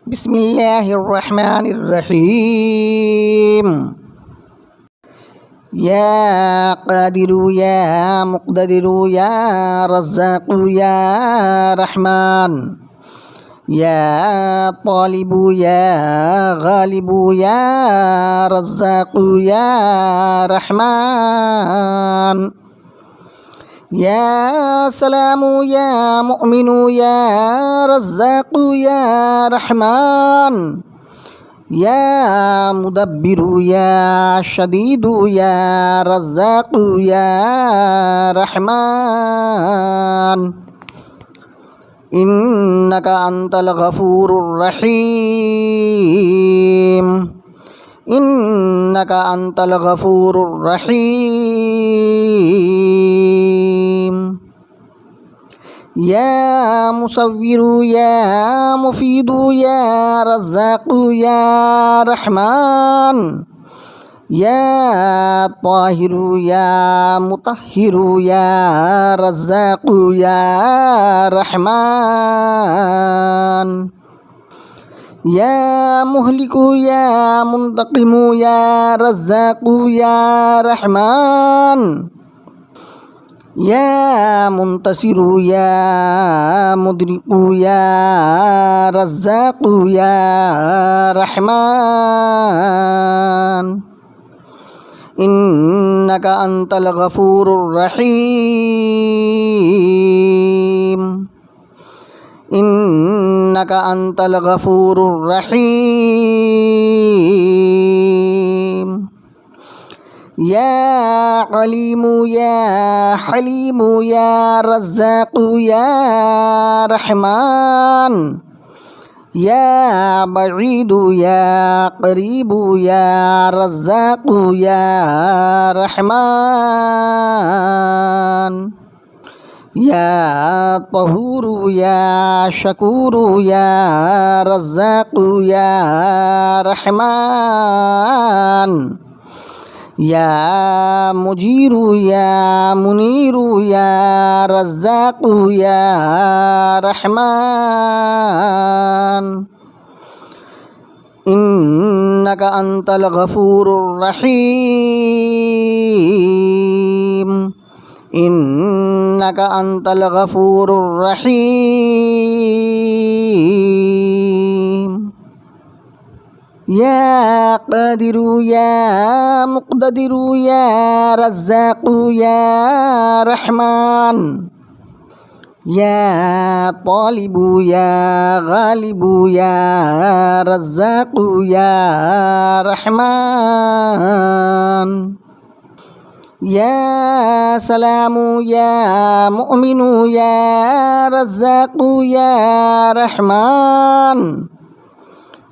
بسم الله الرحمن الرحيم. يا قادر يا مقتدر يا رزاق يا رحمن، يا طالب يا غالب يا رزاق يا رحمن، يا سلام يا مؤمن يا رزاق يا رحمن، يا مدبر يا شديد يا رزاق يا رحمن، إنك أنت الغفور الرحيم، إنك أنت الغفور الرحيم. يا مصور يا مفيد يا رزاق يا رحمن، يا طاهر يا مطهر يا رزاق يا رحمن، يا مهلك يا منتقم يا رزاق يا رحمن، يا منتصر يا مدرك يا رزاق يا رحمن، إنك أنت الغفور الرحيم، إنك أنت الغفور الرحيم. يا عليم يا حليم يا رزاق يا رحمن، يا بعيد يا قريب يا رزاق يا رحمن، يا طهور يا شكور يا رزاق يا رحمن، يا مجير يا منير يا رزاق يا رحمن، إنك أنت الغفور الرحيم، إنك أنت الغفور الرحيم. يا قادر يا مقتدر يا رزاق يا رحمن، يا طالب يا غالب يا رزاق يا رحمن، يا سلام يا مؤمن يا رزاق يا رحمن،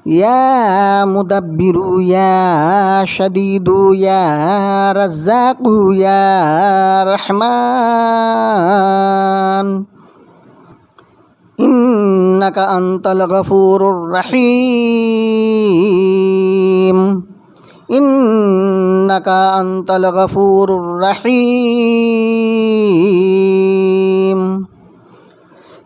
يا مدبر يا شديد يا رزاق يا رحمن، إنك أنت الغفور الرحيم، إنك أنت الغفور الرحيم.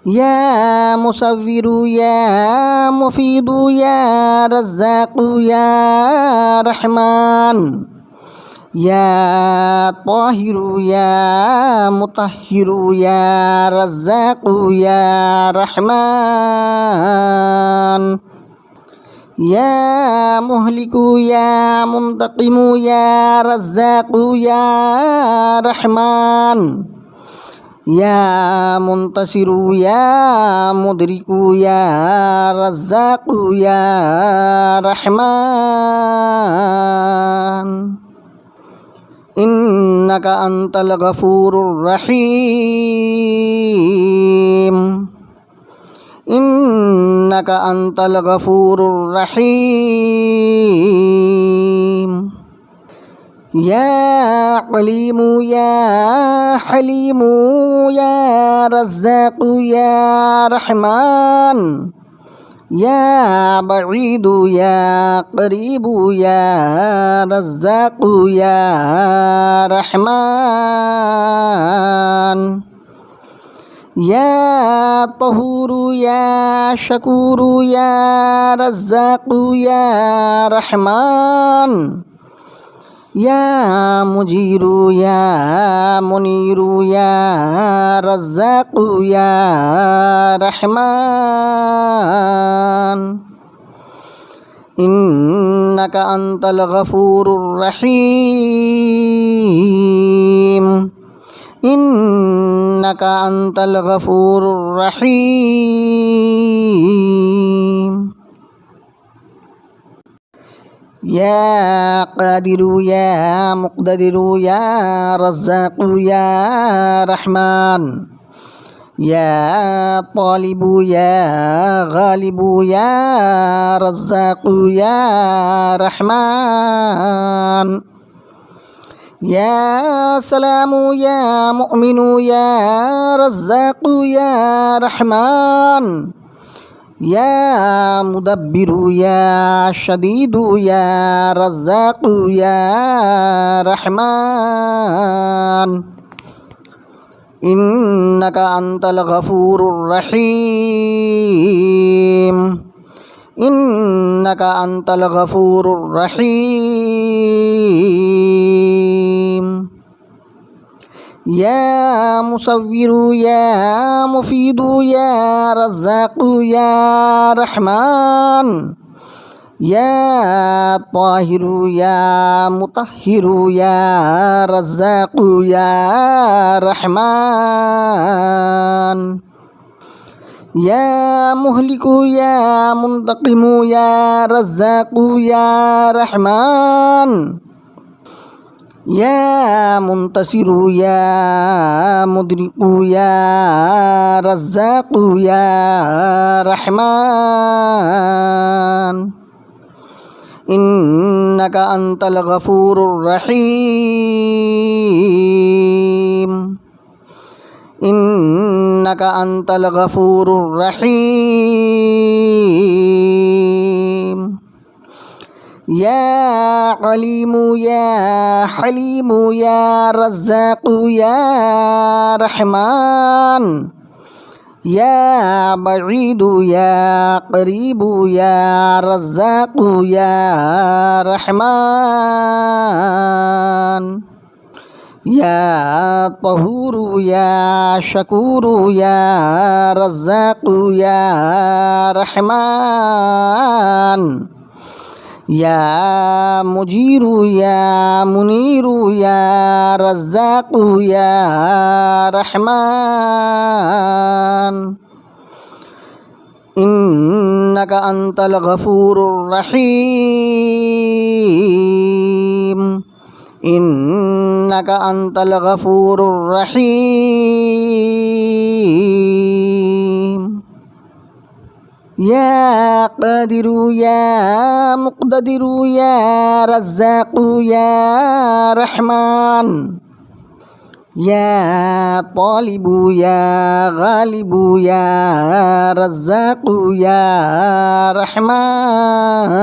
يا مصور يا مفيد يا رزاق يا رحمن، يا طاهر يا مطهر يا رزاق يا رحمن، يا مهلك يا منتقم يا رزاق يا رحمن، يا منتصر يا مدرك يا رزاق يا رحمن، إنك أنت الغفور الرحيم، إنك أنت الغفور الرحيم. يا عليم يا حليم يا رزاق يا رحمن، يا بعيد يا قريب يا رزاق يا رحمن، يا طهور يا شكور يا رزاق يا رحمن يا مجير يا منير يا رزاق يا رحمن إنك أنت الغفور الرحيم إنك أنت الغفور الرحيم يا قادر يا مقتدر يا رزاق يا رحمن يا طالب يا غالب يا رزاق يا رحمن يا سلام يا مؤمن يا رزاق يا رحمن يا مدبر يا شديد يا رزاق يا رحمن إنك أنت الغفور الرحيم إنك أنت الغفور الرحيم يا مصور يا مفيد يا رزاق يا رحمن يا طاهر يا مطهر يا رزاق يا رحمن يا مهلك يا منتقم يا رزاق يا رحمن يا منتصر يا مدرك يا رزاق يا رحمن إنك أنت الغفور الرحيم إنك أنت الغفور الرحيم يا عليم يا حليم يا رزاق يا رحمن يا بعيد يا قريب يا رزاق يا رحمن يا طهور يا شكور يا رزاق يا رحمن يا مجير يا منير يا رزاق يا رحمن إنك أنت الغفور الرحيم إنك أنت الغفور الرحيم يا قادر يا مقتدر يا رزاق يا رحمن يا طالب يا غالب يا رزاق يا رحمن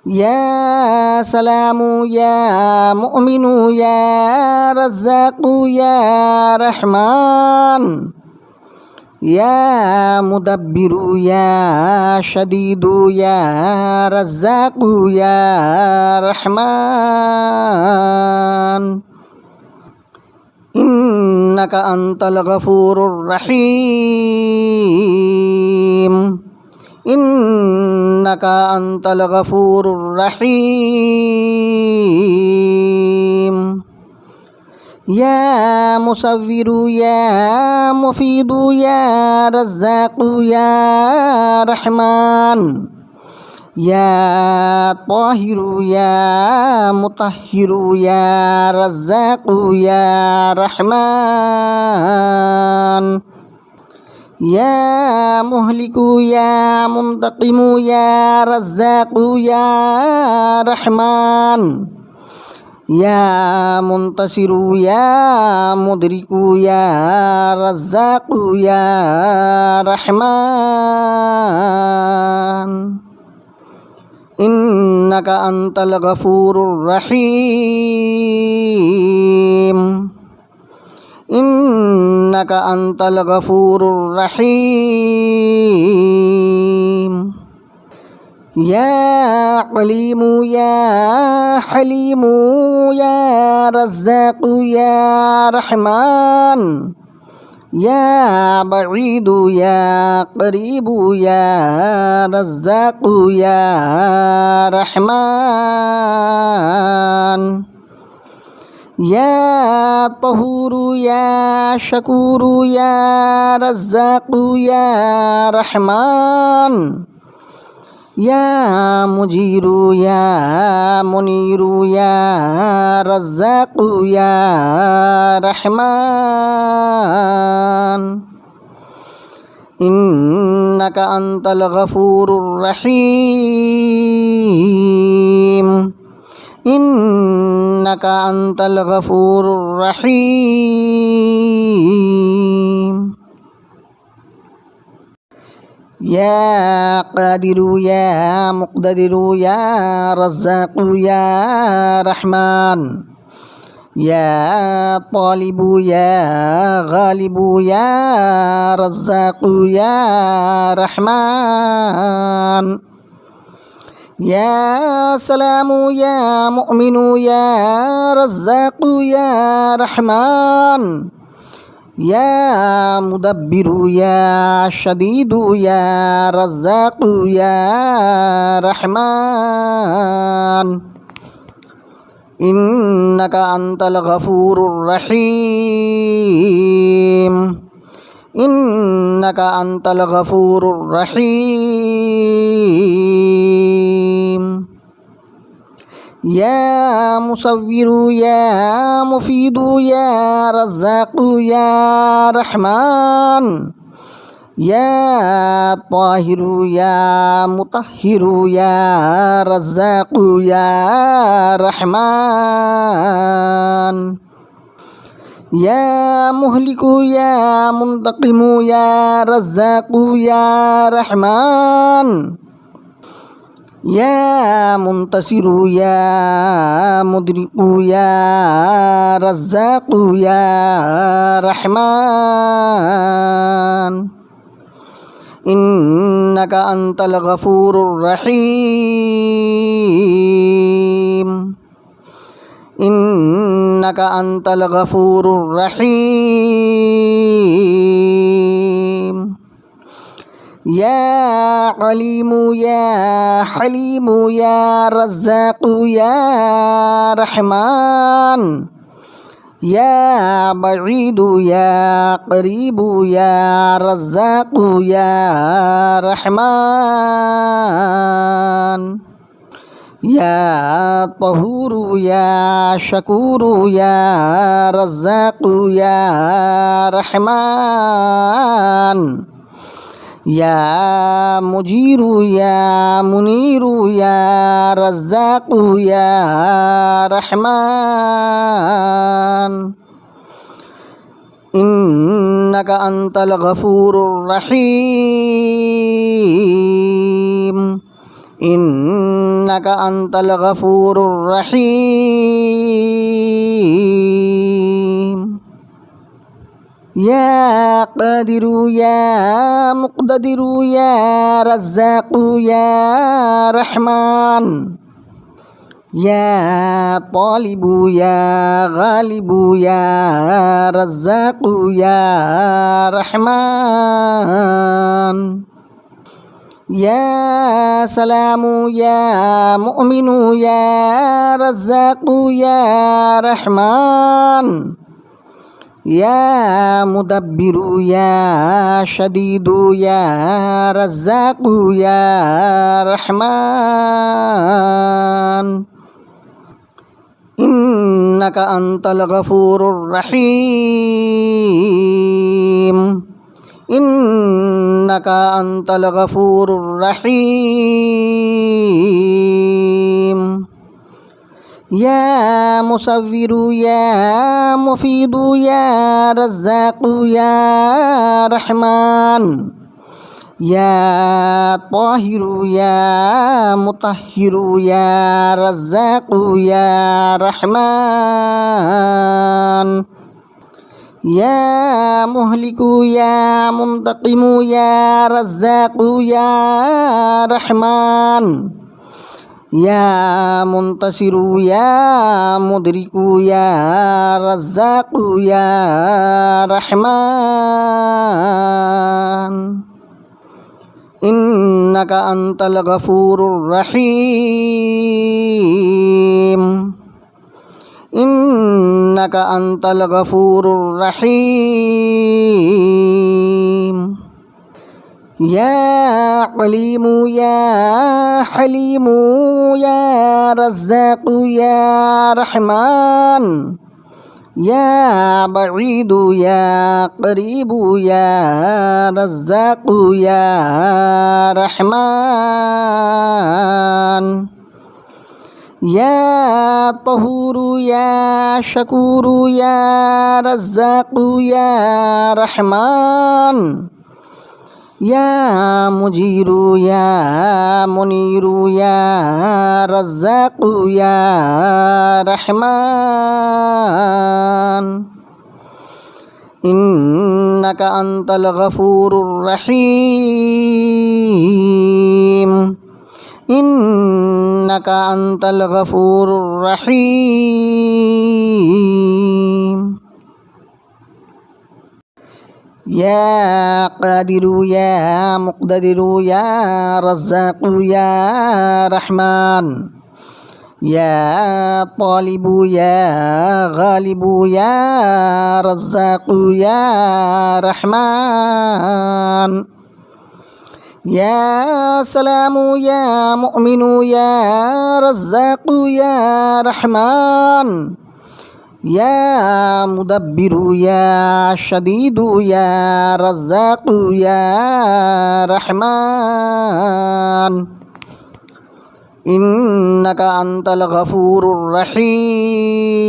يا سلام يا مؤمن يا رزاق يا رحمن يا مدبر يا شديد يا رزاق يا رحمن إنك أنت الغفور الرحيم إنك أنت الغفور الرحيم يا مصور يا مفيد يا رزاق يا رحمن يا طاهر يا مطهر يا رزاق يا رحمن يا مهلك يا منتقم يا رزاق يا رحمن يا منتصر يا مدرك يا رزاق يا رحمن إنك أنت الغفور الرحيم إنك أنت الغفور الرحيم يا عليم يا حليم يا رزاق يا رحمن يا بعيد يا قريب يا رزاق يا رحمن يا طهور يا شكور يا رزاق يا رحمن يا مجير يا منير يا رزاق يا رحمن إنك أنت الغفور الرحيم إنك أنت الغفور الرحيم يا قادر يا مقتدر يا رزاق يا رحمن يا طالب يا غالب يا رزاق يا رحمن يا سلام يا مؤمن يا رزاق يا رحمن يا مدبر يا شديد يا رزاق يا رحمن إنك أنت الغفور الرحيم إنك أنت الغفور الرحيم يا مصور يا مفيد يا رزاق يا رحمن يا طاهر يا مطهر يا رزاق يا رحمن يا مهلك يا منتقم يا رزاق يا رحمن يا منتصر يا مدرك يا رزاق يا رحمن إنك أنت الغفور الرحيم إنك أنت الغفور الرحيم يا عليم يا حليم يا رزاق يا رحمن يا بعيد يا قريب يا رزاق يا رحمن يا طهور يا شكور يا رزاق يا رحمن يا مجير يا منير يا رزاق يا رحمن إنك أنت الغفور الرحيم إنك أنت الغفور الرحيم يا قادر يا مقتدر يا رزاق يا رحمن يا طالب يا غالب يا رزاق يا رحمن يا سلام يا مؤمن يا رزاق يا رحمن يا مدبر يا شديد يا رزاق يا رحمن إنك أنت الغفور الرحيم إنك أنت الغفور الرحيم يا مصور يا مفيد يا رزاق يا رحمن يا طاهر يا مطهر يا رزاق يا رحمن يا مهلك يا منتقم يا رزاق يا رحمن يا منتصر يا مدرك يا رزاق يا رحمن إنك أنت الغفور الرحيم إنك أنت الغفور الرحيم يا عليم يا حليم يا رزاق يا رحمن يا بعيد يا قريب يا رزاق يا رحمن يا طهور يا شكور يا رزاق يا رحمن يا مجير يا منير يا رزاق يا رحمن إنك أنت الغفور الرحيم إنك أنت الغفور الرحيم يا قادر يا مقتدر يا رزاق يا رحمن يا طالب يا غالب يا رزاق يا رحمن يا سلام يا مؤمن يا رزاق يا رحمن يا مدبر يا شديد يا رزاق يا رحمن إنك أنت الغفور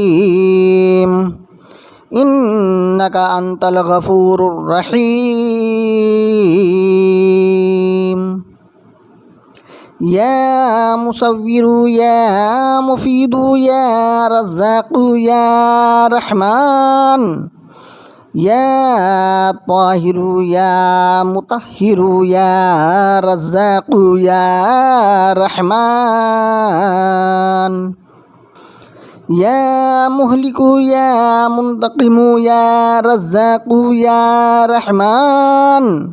الرحيم إنك أنت الغفور الرحيم يا مصور يا مفيد يا رزاق يا رحمن يا طاهر يا مطهر يا رزاق يا رحمن يا مهلك يا منتقم يا رزاق يا رحمن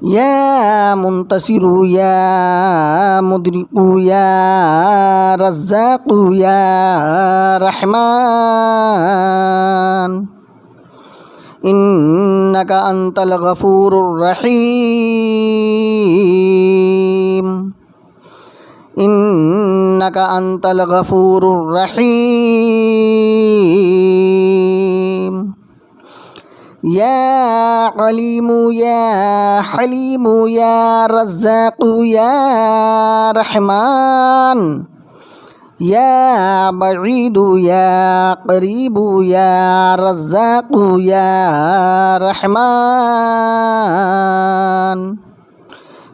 يا منتصر يا مدرك يا رزاق يا رحمن إنك أنت الغفور الرحيم إنك أنت الغفور الرحيم يا عليم يا حليم يا رزاق يا رحمن يا بعيد يا قريب يا رزاق يا رحمن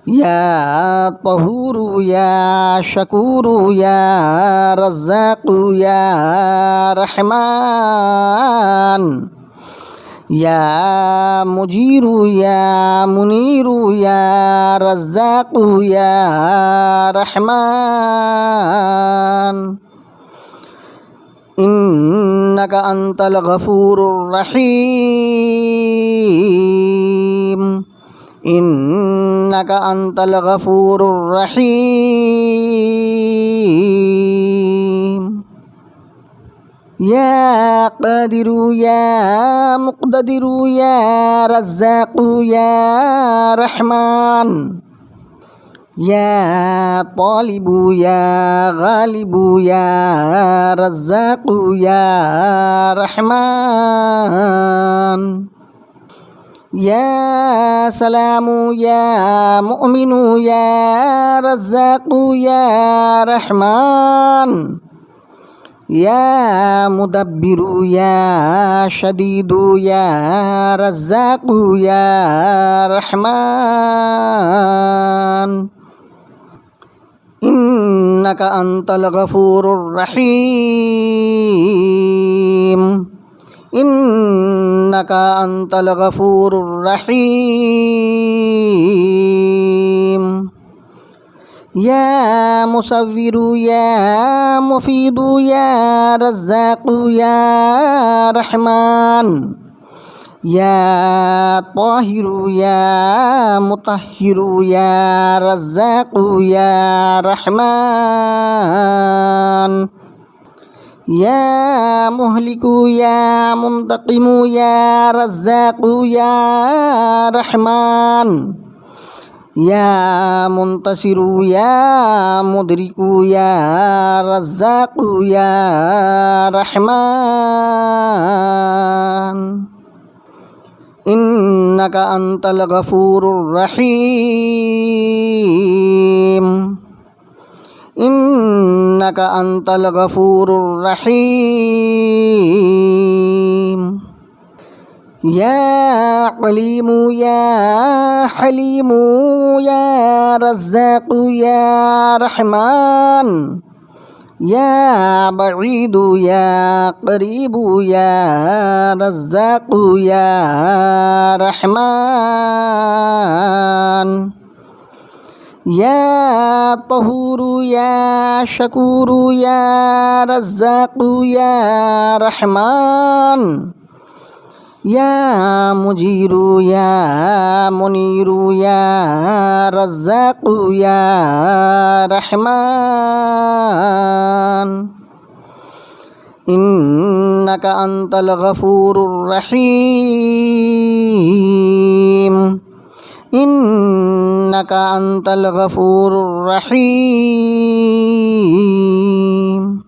يا طهور يا شكور يا رزاق يا رحمن يا مجير يا منير يا رزاق يا رحمن إنك أنت الغفور الرحيم إنك أنت الغفور الرحيم يا قادر يا مقتدر يا رزاق يا رحمن يا طالب يا غالب يا رزاق يا رحمن يا سلام يا مؤمن يا رزاق يا رحمن يا مدبر يا شديد يا رزاق يا رحمن إنك أنت الغفور الرحيم إنك أنت الغفور الرحيم يا مصور يا مفيد يا رزاق يا رحمن يا طاهر يا مطهر يا رزاق يا رحمن يا مهلك يا منتقم يا رزاق يا رحمن يا منتصر يا مدرك يا رزاق يا رحمن إنك أنت الغفور الرحيم إنك أنت الغفور الرحيم يا عليم يا حليم يا رزاق يا رحمن يا بعيد يا قريب يا رزاق يا رحمن يا طهور يا شكور يا رزاق يا رحمن يا مجير يا منير يا رزاق يا رحمن إنك أنت الغفور الرحيم إنك أنت الغفور الرحيم